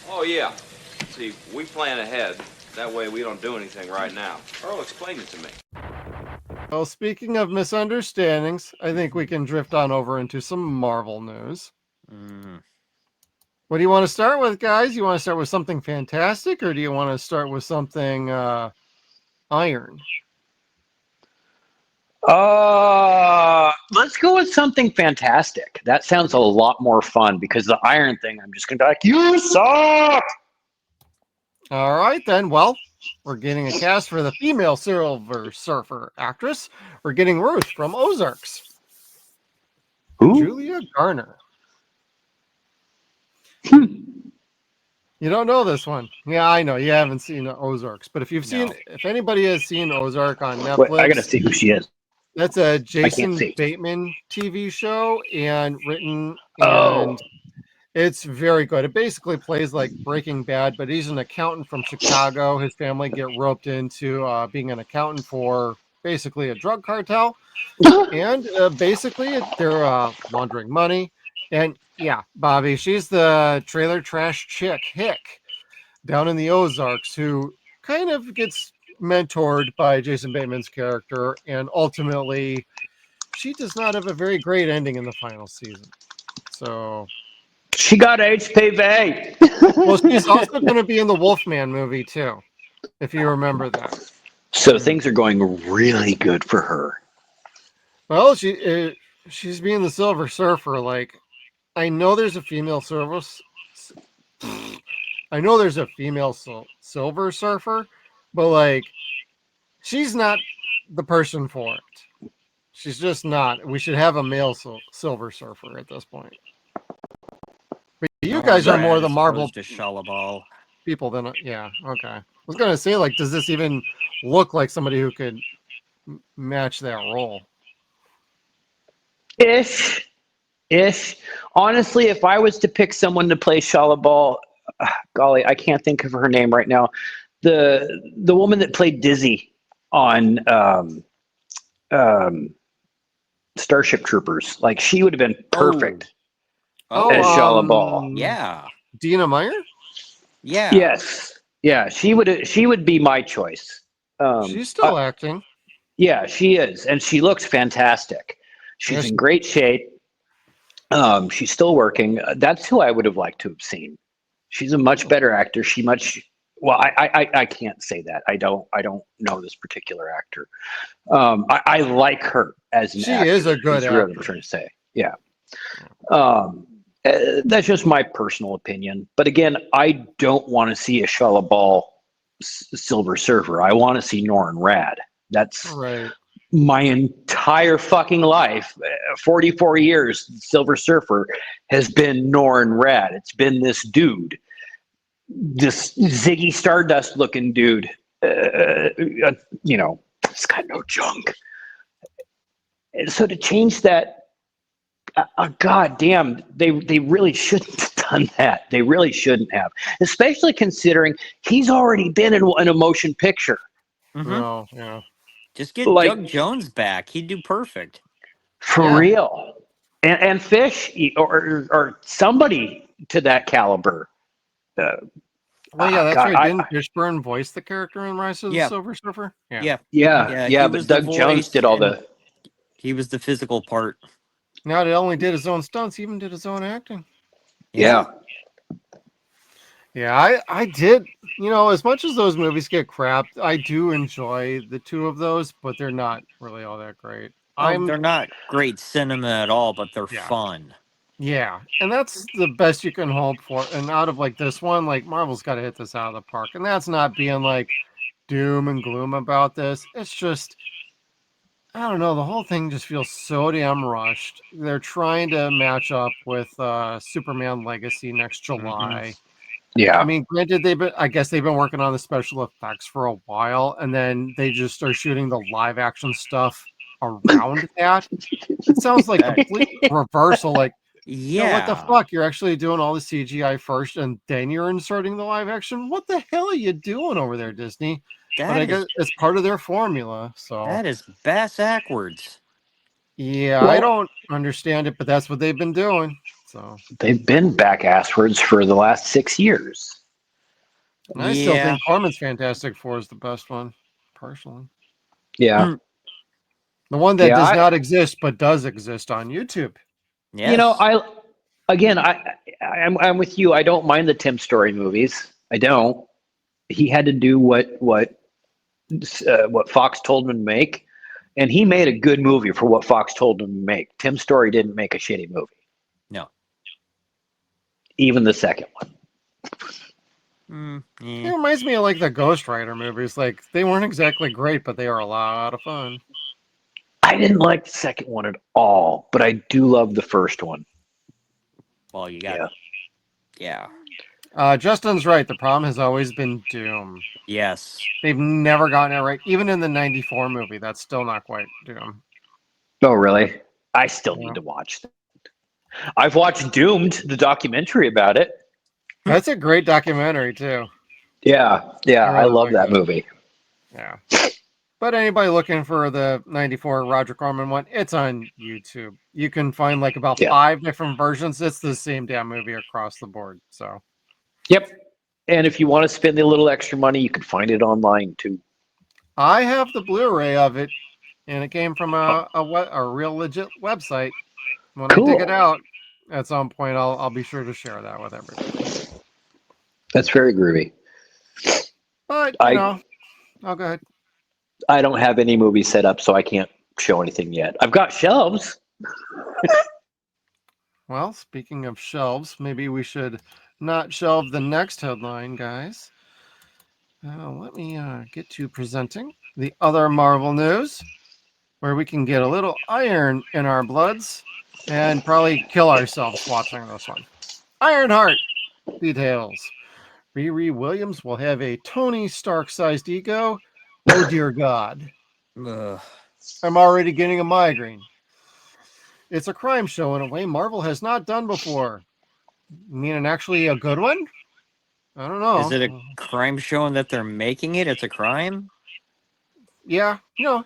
Oh, yeah. See, we plan ahead. That way we don't do anything right now. Earl, explain it to me. Well, speaking of misunderstandings, I think we can drift on over into some Marvel news. Mm. What do you want to start with, guys? You want to start with something fantastic, or do you want to start with something iron? Let's go with something fantastic. That sounds a lot more fun because the iron thing, I'm just gonna be like, you suck. All right, then. Well, we're getting a cast for the female Silver Surfer actress. We're getting Ruth from Ozarks. Who? Julia Garner. Hmm. You don't know this one. Yeah, I know. You haven't seen Ozarks. But if you've seen, No. if anybody has seen Ozark on Wait, I gotta Netflix, see who she is. that's a I can't Jason see. Bateman TV show and written, Oh, and it's very good. It basically plays like Breaking Bad, but he's an accountant from Chicago. His family get roped into being an accountant for basically a drug cartel, and basically they're laundering money. And yeah, Bobby, she's the trailer trash chick, Hick, down in the Ozarks, who kind of gets mentored by Jason Bateman's character, and ultimately she does not have a very great ending in the final season. So, she got HPV. well, she's also going to be in the Wolfman movie too, if you remember that. So things are going really good for her. Well, she's being the Silver Surfer. Like, I know there's a female service. I know there's a female Silver Surfer, but like, she's not the person for it. She's just not. We should have a male Silver Surfer at this point. But you Norrin guys are more Rad the as Marvel opposed to Shalabal. people than yeah. Okay, I was gonna say, like, does this even look like somebody who could match that role? Ish, ish. Honestly, if I was to pick someone to play Shalabal, golly, I can't think of her name right now. The woman that played Dizzy on um, Starship Troopers, like she would have been perfect as Shalabal. Yeah. Dina Meyer. Yeah. Yes, yeah, she would be my choice. She's still acting. Yeah, she is, and she looks fantastic. Yeah, She's in great shape. She's still working. That's who I would have liked to have seen. She's a much better actor. She much well. I can't say that. I don't know this particular actor. I like her as an she actor. is a good Is really what I'm actor. trying to say. Yeah. Um, that's just my personal opinion. But again, I don't want to see a Shalabal Silver Surfer. I want to see Norrin Rad. That's Right. my entire fucking life, 44 years, Silver Surfer has been Norrin Rad. It's been this dude, this Ziggy Stardust looking dude. It's got no junk. And so to change that, god damn, they really shouldn't have done that. They really shouldn't have, especially considering he's already been in a motion picture. Mm-hmm. No, yeah. Just get Like, Doug Jones back. He'd do perfect. for Yeah. real. And Fish or somebody to that caliber. Well, yeah, that's God, right. Didn't Fishburne voice the character in Rise of the Yeah. Silver Surfer? Yeah. yeah, He but was the Doug Jones voice did all and the. he was the physical part. Not only did his own stunts, he even did his own acting. Yeah. Yeah, I did. You know, as much as those movies get crap, I do enjoy the two of those, but they're not really all that great. They're not great cinema at all, but they're fun. Yeah, and that's the best you can hope for. And out of like this one, like Marvel's got to hit this out of the park. And that's not being like doom and gloom about this. It's just, I don't know, the whole thing just feels so damn rushed. They're trying to match up with Superman Legacy next July. Yeah. I mean, granted, I guess they've been working on the special effects for a while, and then they just are shooting the live action stuff around that. It sounds like a complete reversal. Like, yeah, what the fuck? You're actually doing all the CGI first, and then you're inserting the live action. What the hell are you doing over there, Disney? But I guess it's part of their formula. So that is bass backwards. yeah, I don't understand it, but that's what they've been doing. So They've been back asswards for the last 6 years. I still Yeah. think Corman's Fantastic Four is the best one, personally. Yeah. Hmm. The one that Yeah, does not exist but does exist on YouTube. Yes. You know, I'm with you. I don't mind the Tim Story movies. I don't. He had to do what Fox told him to make, and he made a good movie for what Fox told him to make. Tim Story didn't make a shitty movie. No. Even the second one. It reminds me of like the Ghost Rider movies. Like they weren't exactly great, but they are a lot of fun. I didn't like the second one at all, but I do love the first one. Well, you got. Yeah. Yeah. Justin's right. The problem has always been Doom. Yes. They've never gotten it right. Even in the '94 movie, that's still not quite Doom. Oh, really? I still Yeah. need to watch that. I've watched Doomed, the documentary about it. That's a great documentary too. Yeah, I I really love like that that. movie. Yeah. But anybody looking for the '94 Roger Corman one, it's on YouTube. You can find like about Yeah. 5 different versions. It's the same damn movie across the board. So Yep. And if you want to spend a little extra money, you can find it online too. I have the Blu-ray of it, and it came from a real legit website. When I dig it Cool. out at some point, I'll be sure to share that with everybody. That's very groovy. But I I'll go ahead. I don't have any movies set up, so I can't show anything yet. I've got shelves. Well, speaking of shelves, maybe we should not shelve the next headline, guys. Let me get to presenting the other Marvel news, where we can get a little iron in our bloods and probably kill ourselves watching this one. Ironheart details. Riri Williams will have a Tony Stark-sized ego. Oh dear God. Ugh. I'm already getting a migraine. It's a crime show in a way Marvel has not done before. Meaning actually a good one? I don't know. Is it a crime showing that they're making it? It's a crime? Yeah. Yeah.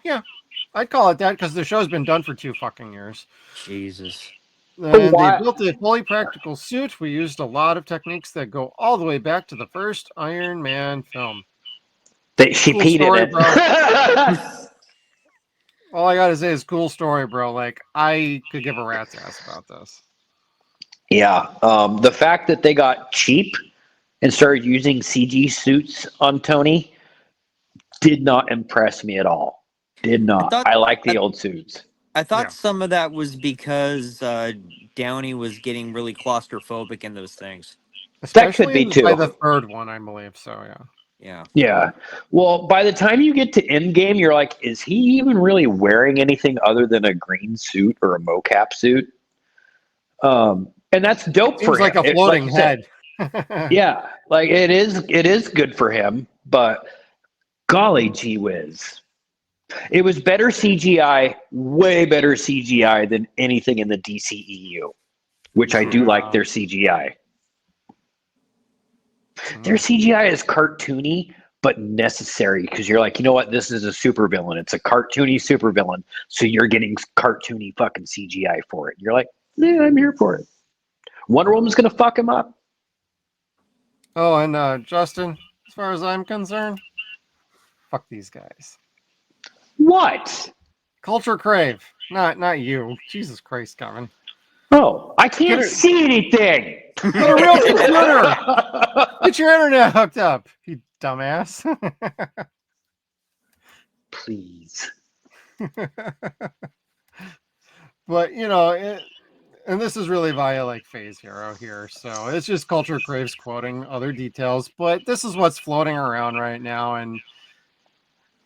I'd call it that because the show's been done for 2 fucking years. Jesus. And Why- they built a fully practical suit. We used a lot of techniques that go all the way back to the first Iron Man film. She Cool peed story, in bro. it. All I gotta say is cool story, bro. Like I could give a rat's ass about this. Yeah. The fact that they got cheap and started using CG suits on Tony did not impress me at all. Did not. thought- I like the I- old suits. I thought Yeah. some of that was because Downey was getting really claustrophobic in those things. Especially be by too. the third one, I believe. So yeah. Yeah. Yeah. Well, by the time you get to Endgame, you're like, is he even really wearing anything other than a green suit or a mocap suit? And that's dope Seems for like him. a floating you said, head. yeah, like it is good for him, but golly gee whiz. It was better CGI, way better CGI than anything in the DCEU, which I do like their CGI. Their CGI is cartoony, but necessary because you're like, you know what? This is a supervillain. It's a cartoony supervillain. So you're getting cartoony fucking CGI for it. You're like, yeah, I'm here for it. Wonder Woman's going to fuck him up. Oh, and Justin, as far as I'm concerned, fuck these guys. What? Culture Crave. Not you. Jesus Christ, Kevin. Oh, I can't Get it- see anything. Get a real computer. Get your internet hooked up, you dumbass. Please. But and this is really via like Phase Hero here, so it's just Culture Craves quoting other details. But this is what's floating around right now, and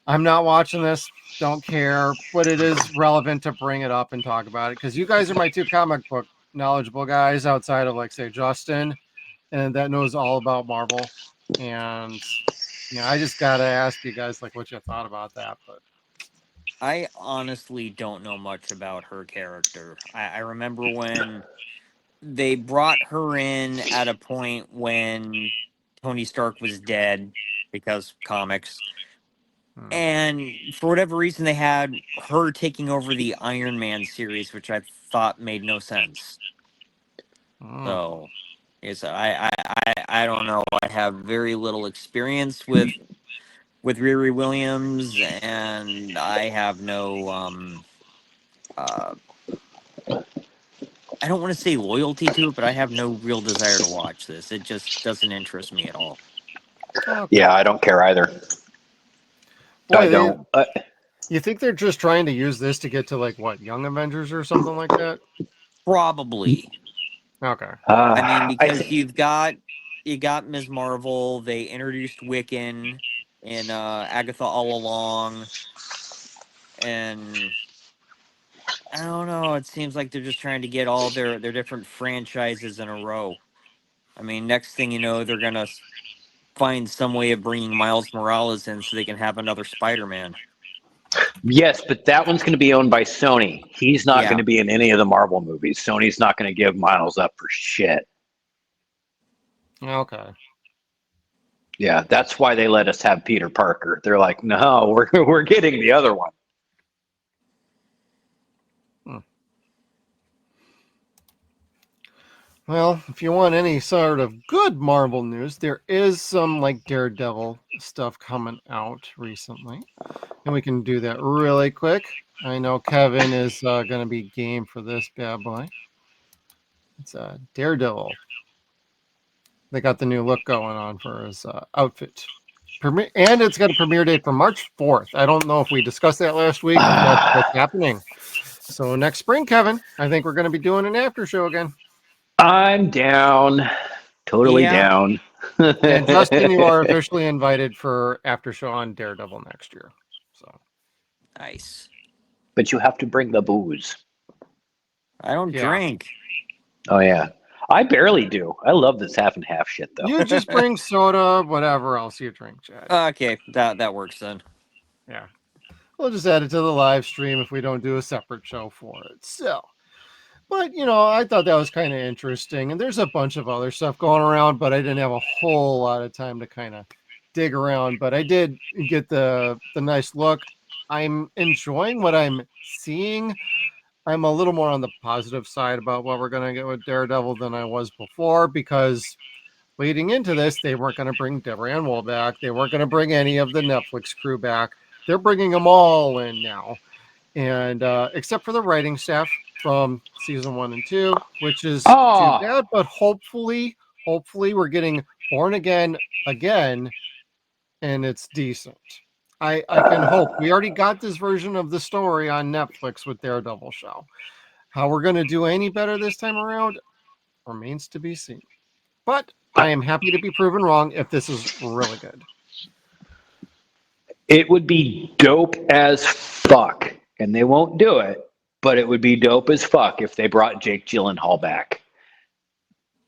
I'm not watching this. Don't care, but it is relevant to bring it up and talk about it because you guys are my 2 comic book knowledgeable guys outside of like say Justin, and that knows all about Marvel. And I just gotta ask you guys like what you thought about that. But I honestly don't know much about her character. I remember when they brought her in at a point when Tony Stark was dead because comics. And for whatever reason, they had her taking over the Iron Man series, which I thought made no sense. Oh. So it's I don't know. I have very little experience with Riri Williams, and I have no uh I don't want to say loyalty to it, but I have no real desire to watch this. It just doesn't interest me at all. Okay. Yeah, I don't care either. Boy, I don't. you think they're just trying to use this to get to like what, Young Avengers or something like that? Probably. Okay. I mean, because think- you got Ms. Marvel. They introduced Wiccan and Agatha all along, and I don't know. It seems like they're just trying to get all their different franchises in a row. I mean, next thing you know, they're gonna find some way of bringing Miles Morales in so they can have another Spider-Man. Yes, but that one's going to be owned by Sony. He's not Yeah. going to be in any of the Marvel movies. Sony's not going to give Miles up for shit. Okay. Yeah, that's why they let us have Peter Parker. They're like, no, we're getting the other one. Well, if you want any sort of good Marvel news, there is some like Daredevil stuff coming out recently, and we can do that really quick. I know Kevin is going to be game for this bad boy. It's Daredevil. They got the new look going on for his outfit. And it's got a premiere date for March 4th. I don't know if we discussed that last week. That's what's happening. So next spring, Kevin, I think we're going to be doing an after show again. I'm down. Totally Yeah. down. And Justin, you are officially invited for after show on Daredevil next year. So Nice. But you have to bring the booze. I don't Yeah. drink. Oh, yeah. I barely do. I love this half and half shit, though. you just bring soda, whatever else you drink, Chad. Okay, that works then. Yeah. We'll just add it to the live stream if we don't do a separate show for it. So, but I thought that was kind of interesting. And there's a bunch of other stuff going around, but I didn't have a whole lot of time to kind of dig around. But I did get the nice look. I'm enjoying what I'm seeing. I'm a little more on the positive side about what we're going to get with Daredevil than I was before, because leading into this, they weren't going to bring Deborah Ann Woll back. They weren't going to bring any of the Netflix crew back. They're bringing them all in now. And except for the writing staff from season 1 and 2, which is too bad, but hopefully we're getting Born Again, and it's decent. I can hope. We already got this version of the story on Netflix with Daredevil show. How we're going to do any better this time around remains to be seen. But I am happy to be proven wrong if this is really good. It would be dope as fuck, and they won't do it, but it would be dope as fuck if they brought Jake Gyllenhaal back.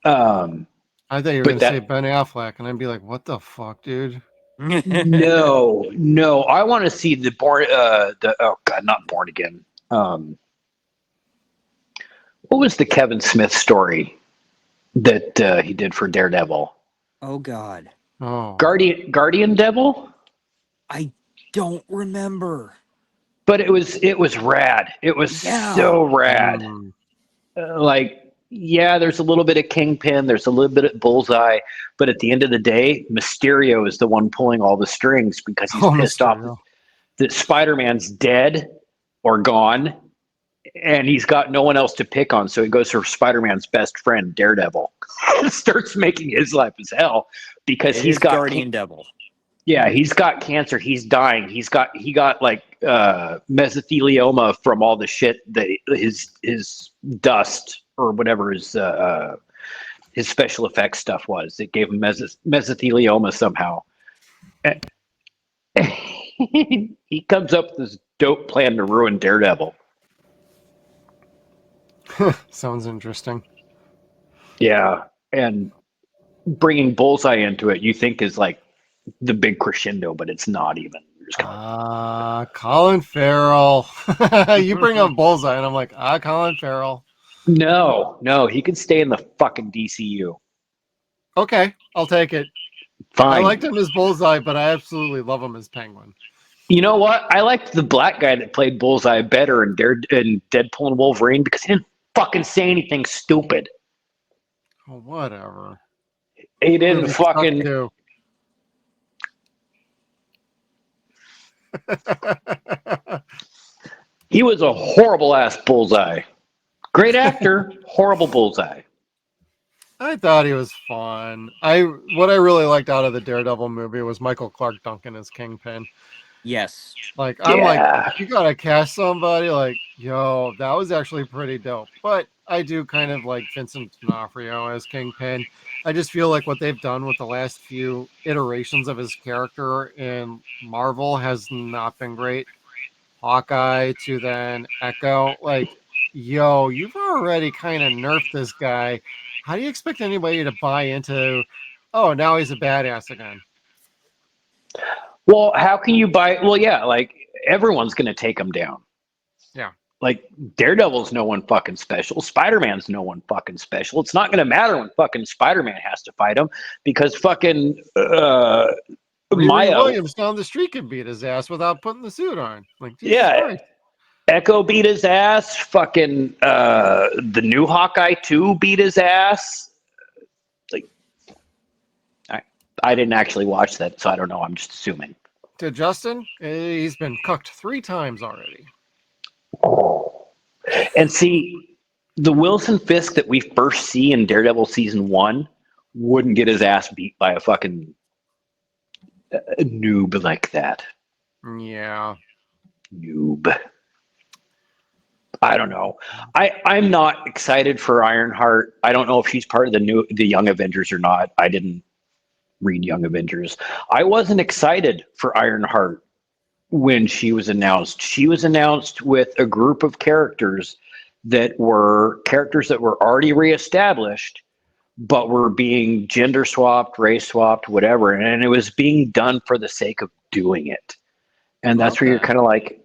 I thought you were going to that- say Ben Affleck, and I'd be like, what the fuck, dude? No, I want to see the not Born Again. What was the Kevin Smith story that he did for Daredevil? Oh God, Oh, Guardian Devil? I don't remember. But it was rad. It was so rad. There's a little bit of Kingpin, there's a little bit of Bullseye, but at the end of the day, Mysterio is the one pulling all the strings because he's pissed off that Spider-Man's dead or gone, and he's got no one else to pick on, so he goes for Spider-Man's best friend, Daredevil. Starts making his life as hell because he's got Guardian Devil. Yeah, he's got cancer. He's dying. He got like mesothelioma from all the shit that his dust or whatever his special effects stuff was. It gave him mesothelioma somehow. He comes up with this dope plan to ruin Daredevil. sounds interesting. Yeah, and bringing Bullseye into it, you think is like the big crescendo, but it's not even. Colin Farrell. You bring up Bullseye, and I'm like, Colin Farrell. No, he could stay in the fucking DCU. Okay, I'll take it. Fine. I liked him as Bullseye, but I absolutely love him as Penguin. You know what? I liked the black guy that played Bullseye better in Deadpool and Wolverine because he didn't fucking say anything stupid. Oh, whatever. Aiden Movie sucked fucking. too. He was a horrible ass Bullseye. Great actor, horrible Bullseye. I thought he was fun. What I really liked out of the Daredevil movie was Michael Clark Duncan as Kingpin. Yes. Like, I'm Yeah. like, you gotta cast somebody like, yo, that was actually pretty dope. But I do kind of like Vincent D'Onofrio as Kingpin. I just feel like what they've done with the last few iterations of his character in Marvel has not been great. Hawkeye to then Echo, like, yo, you've already kind of nerfed this guy. How do you expect anybody to buy into, oh, now he's a badass again? Well, how can you buy? Well, yeah, like everyone's gonna take him down. Yeah. Like Daredevil's no one fucking special. Spider-Man's no one fucking special. It's not gonna matter when fucking Spider-Man has to fight him because fucking Riri Maya. Williams down the street can beat his ass without putting the suit on. Like, Jesus Yeah. Christ. Echo beat his ass. Fucking the new Hawkeye 2 beat his ass. Like, I didn't actually watch that, so I don't know. I'm just assuming. To Justin, he's been cucked 3 times already. And see, the Wilson Fisk that we first see in Daredevil season 1 wouldn't get his ass beat by a fucking noob like that. Yeah. Noob. I don't know. I'm not excited for Ironheart. I don't know if she's part of the Young Avengers or not. I didn't read Young Avengers. I wasn't excited for Ironheart when she was announced. She was announced with a group of characters that were already reestablished, but were being gender swapped, race swapped, whatever. And it was being done for the sake of doing it. And that's where you're kind of like,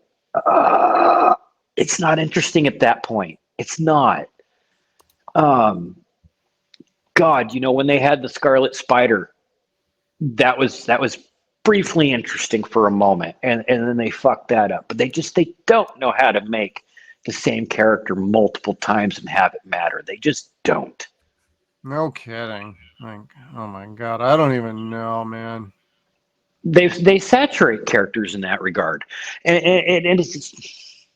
it's not interesting at that point. It's not. God, when they had the Scarlet Spider, that was briefly interesting for a moment, and then they fucked that up. But they don't know how to make the same character multiple times and have it matter. They just don't. No kidding. Like, oh my God. I don't even know, man. They saturate characters in that regard, and it's just,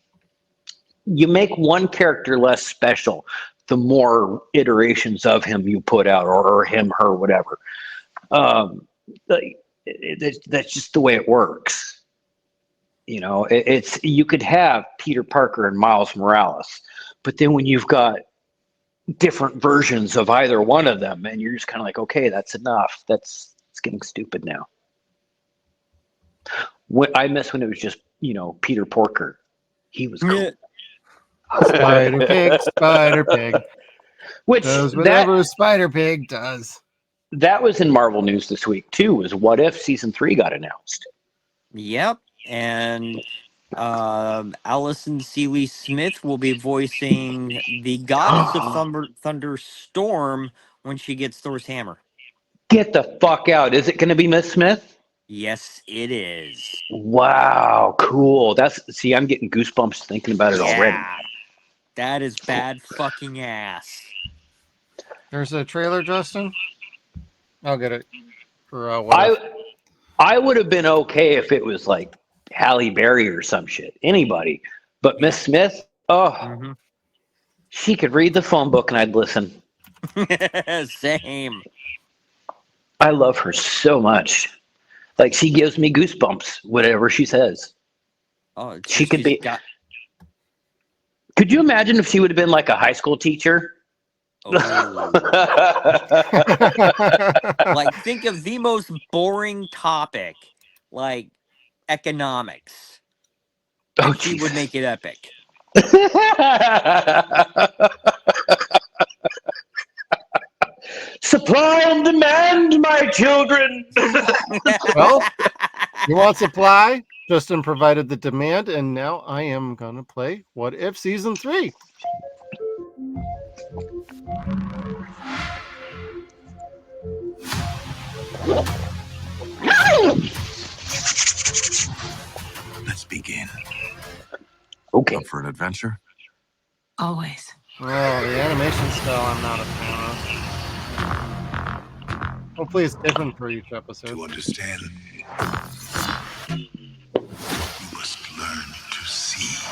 you make one character less special the more iterations of him you put out, or him, her, whatever. That's just the way it works. It's you could have Peter Parker and Miles Morales, but then when you've got different versions of either one of them, and you're just kind of like, okay, that's enough. It's getting stupid now. I miss when it was just Peter Porker. He was cool. Spider Pig. Which does whatever a Spider Pig does. That was in Marvel news this week too. Was What If season 3 got announced? Yep, and Allison Seeley Smith will be voicing the goddess of thunder, Storm, when she gets Thor's hammer. Get the fuck out! Is it going to be Miss Smith? Yes, it is. Wow, cool. I'm getting goosebumps thinking about it already. That is bad fucking ass. There's a trailer, Justin. I'll get it for I would have been okay if it was like Halle Berry or some shit. Anybody, but Miss Smith. She could read the phone book and I'd listen. Same. I love her so much. Like, she gives me goosebumps, whatever she says. Oh, she could be. Could you imagine if she would have been like a high school teacher? Oh. Like, think of the most boring topic, like economics. Oh, she would make it epic. Supply and demand, my children. Well, you want supply? Justin provided the demand, and now I am going to play What If Season 3. Let's begin. Okay. Up for an adventure? Always. Oh, the animation style I'm not a fan of. Hopefully it's different for each episode. To understand, you must learn to see.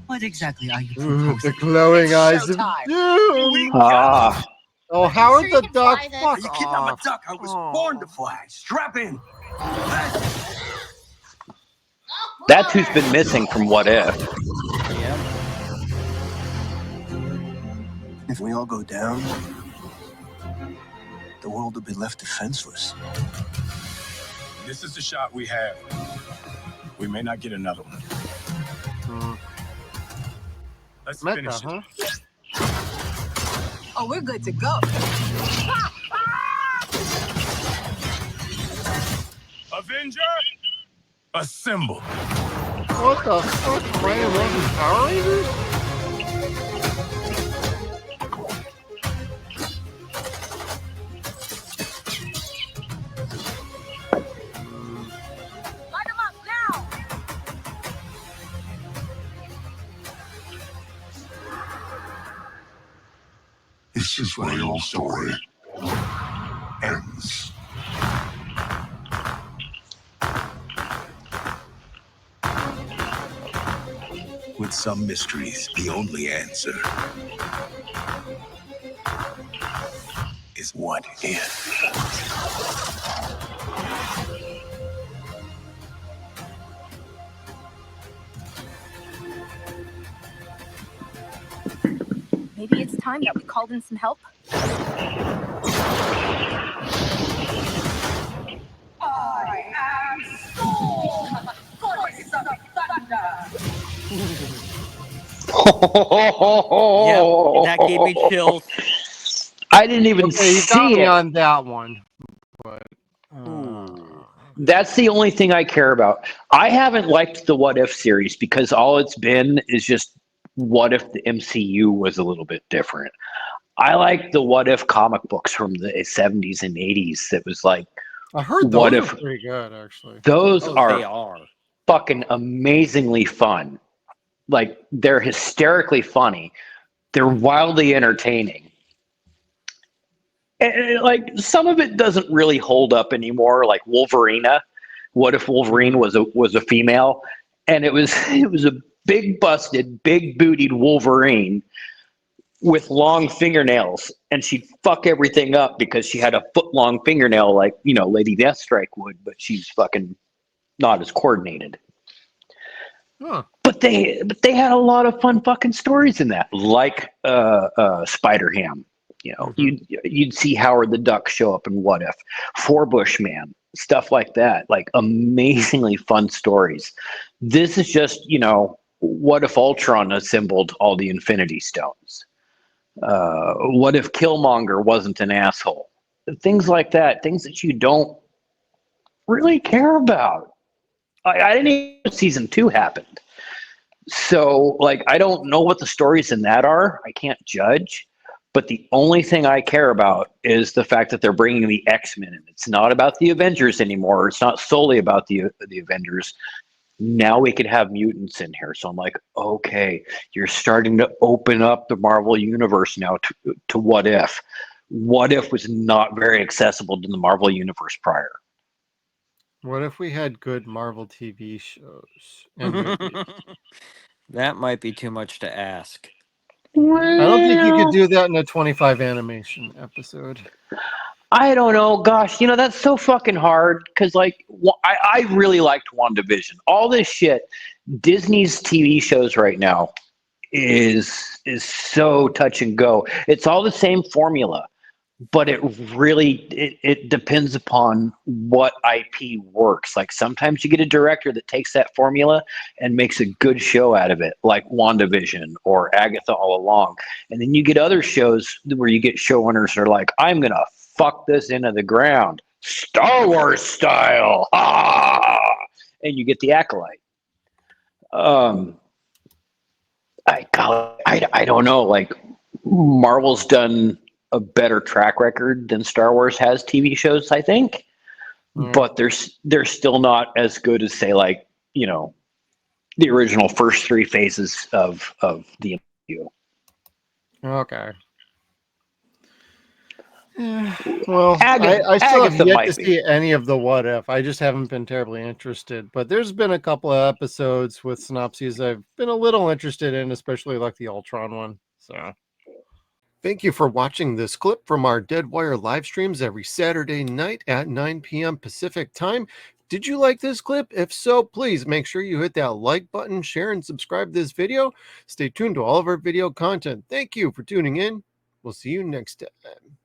What exactly are you Ooh, proposing? the glowing eyes of showtime. doom. Ah, Oh, Howard Sure you the can Duck, fly this? fuck Are you kidding? I'm a off. duck. I was Oh. born to fly. Strap in. that's who's been missing from What If. Yep. If we all go down, the world will be left defenseless. This is the shot we have. We may not get another one. Hmm. Let's Mecca, finish it. huh? Oh, we're good to go. Avenger, assemble. What the fuck? Ryan Reynolds Power Rangers? Light 'em up now. This is where your story ends. With some mysteries, the only answer is what if? Maybe it's time that we called in some help. I am Storm, Goddess of Thunder. Yep. That gave me chills. I didn't even Okay, you got see me it. on that one. But Ooh. That's the only thing I care about. I haven't liked the What If series because all it's been is just what if the MCU was a little bit different. I like the What If comic books from the 70s and 80s that was like, I heard What those if- are pretty good, actually. those Oh, are they are. fucking amazingly fun. Like, they're hysterically funny. They're wildly entertaining. And like, some of it doesn't really hold up anymore, like Wolverina. What if Wolverine was a female? And it was a big busted, big bootied Wolverine with long fingernails, and she'd fuck everything up because she had a foot long fingernail like, Lady Deathstrike would, but she's fucking not as coordinated. Huh. But they had a lot of fun fucking stories in that, like Spider-Ham. You'd see Howard the Duck show up in What If, Four Bushman, stuff like that, like amazingly fun stories. This is just, what if Ultron assembled all the Infinity Stones? What if Killmonger wasn't an asshole? Things like that, things that you don't really care about. I didn't even know season 2 happened. So, like, I don't know what the stories in that are. I can't judge. But the only thing I care about is the fact that they're bringing the X-Men in. It's not about the Avengers anymore. It's not solely about the Avengers. Now we could have mutants in here. So I'm like, okay, you're starting to open up the Marvel Universe now to What If. What If was not very accessible to the Marvel Universe prior. What if we had good Marvel TV shows and movies? That might be too much to ask. I don't think you could do that in a 25 animation episode. I don't know. Gosh, that's so fucking hard because, like, I really liked WandaVision. All this shit, Disney's TV shows right now is so touch and go. It's all the same formula, but it really it depends upon what IP works. Like, sometimes you get a director that takes that formula and makes a good show out of it, like WandaVision or Agatha All Along. And then you get other shows where you get showrunners that are like, I'm gonna fuck this into the ground, Star Wars style, and you get the Acolyte. I don't know. Like, Marvel's done a better track record than Star Wars has TV shows, I think, but they're still not as good as, say, like, the original first 3 phases of the MCU. Okay. Well, I still have Agatha yet might to be. see any of the What If. I just haven't been terribly interested. But there's been a couple of episodes with synopses I've been a little interested in, especially like the Ultron one. So thank you for watching this clip from our Deadwire live streams every Saturday night at 9 p.m. Pacific time. Did you like this clip? If so, please make sure you hit that like button, share, and subscribe to this video. Stay tuned to all of our video content. Thank you for tuning in. We'll see you next time.